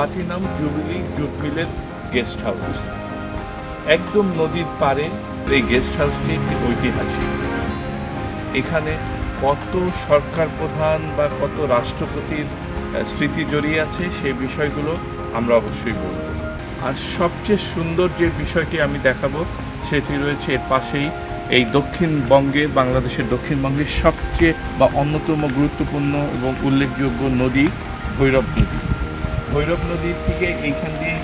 Platinum jubilee jute মিলের guest house. একদম নদীর পাড়ে এই গেস্ট হাউসটি একটি ঐতিহাসিক। এখানে কত সরকার প্রধান বা কত রাষ্ট্রপতির স্মৃতি জড়িয়ে আছে সেই বিষয়গুলো আমরা অবশ্যই বলব। আর সবচেয়ে সুন্দর যে বিষয়টি আমি দেখাবো সেটি রয়েছে এর পাশেই, এই দক্ষিণবঙ্গে, বাংলাদেশের দক্ষিণবঙ্গের সবচেয়ে বা অন্যতম গুরুত্বপূর্ণ এবং উল্লেখযোগ্য নদী ভৈরব নদী। ভৈরব নদীর থেকে এইখান দিয়ে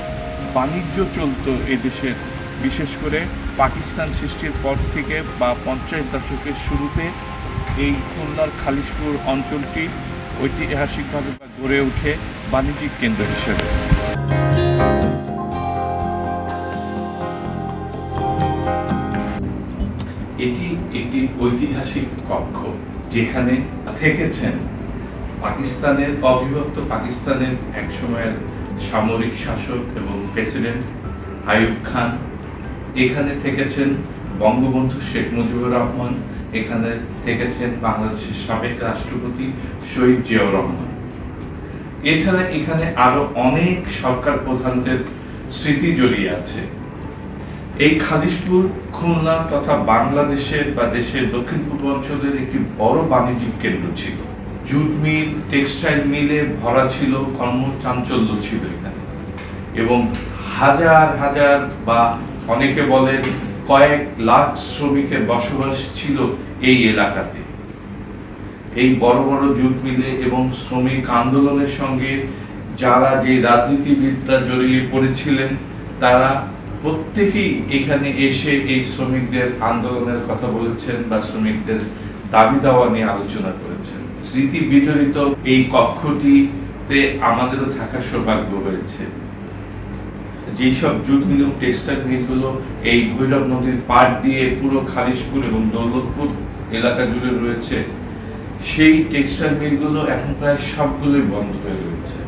বাণিজ্য চলতো এদেশের, বিশেষ করে পাকিস্তান সৃষ্টির পর থেকে বা 50 দশকের শুরুতে এই খুলনার খালিশপুর অঞ্চলটি ঐতিহাসিকভাবে গড়ে ওঠে বাণিজ্যিক কেন্দ্র হিসেবে। এটি একটি ঐতিহাসিক কক্ষ, যেখানে থেকেছেন পাকিস্তানের, অবিভক্ত পাকিস্তানের এক সময়ের সামরিক শাসক এবং প্রেসিডেন্ট আইয়ুব খান। এখানে থেকেছেন বঙ্গবন্ধু শেখ মুজিবুর রহমান। এখানে থেকেছেন বাংলাদেশের সাবেক রাষ্ট্রপতি শহীদ জিয়াউর রহমান। এছাড়া এখানে আরো অনেক সরকার প্রধানদের স্মৃতি জড়িয়ে আছে। এই খালিশপুর খুলনা তথা বাংলাদেশের বা দেশের দক্ষিণ পূর্ব অঞ্চলের একটি বড় বাণিজ্যিক কেন্দ্র ছিল। জুট মিল, টেক্সটাইল মিলে ভরা ছিল, কর্মচাঞ্চল্য ছিল এখানে, এবং হাজার হাজার বা অনেকে বলেন কয়েক লাখ শ্রমিকের বসবাস ছিল এই এলাকাতে। এই বড় বড় জুট মিলে এবং শ্রমিক আন্দোলনের সঙ্গে যারা যে রাজনীতিবিদরা জড়িয়ে পড়েছিলেন, তারা প্রত্যেকেই এখানে এসে এই শ্রমিকদের আন্দোলনের কথা বলেছেন বা শ্রমিকদের দাবি দাওয়া নিয়ে আলোচনা করেছেন। স্মৃতি বিজড়িত এই কক্ষটিতে আমাদেরও থাকার সৌভাগ্য হয়েছে। যেসব জুট মিল ও টেক্সটাইল মিলগুলো এই ভৈরব নদীর পাড় দিয়ে পুরো খালিশপুর এবং দৌলতপুর এলাকা জুড়ে রয়েছে, সেই টেক্সটাইল মিলগুলো এখন প্রায় সবগুলোই বন্ধ হয়ে রয়েছে।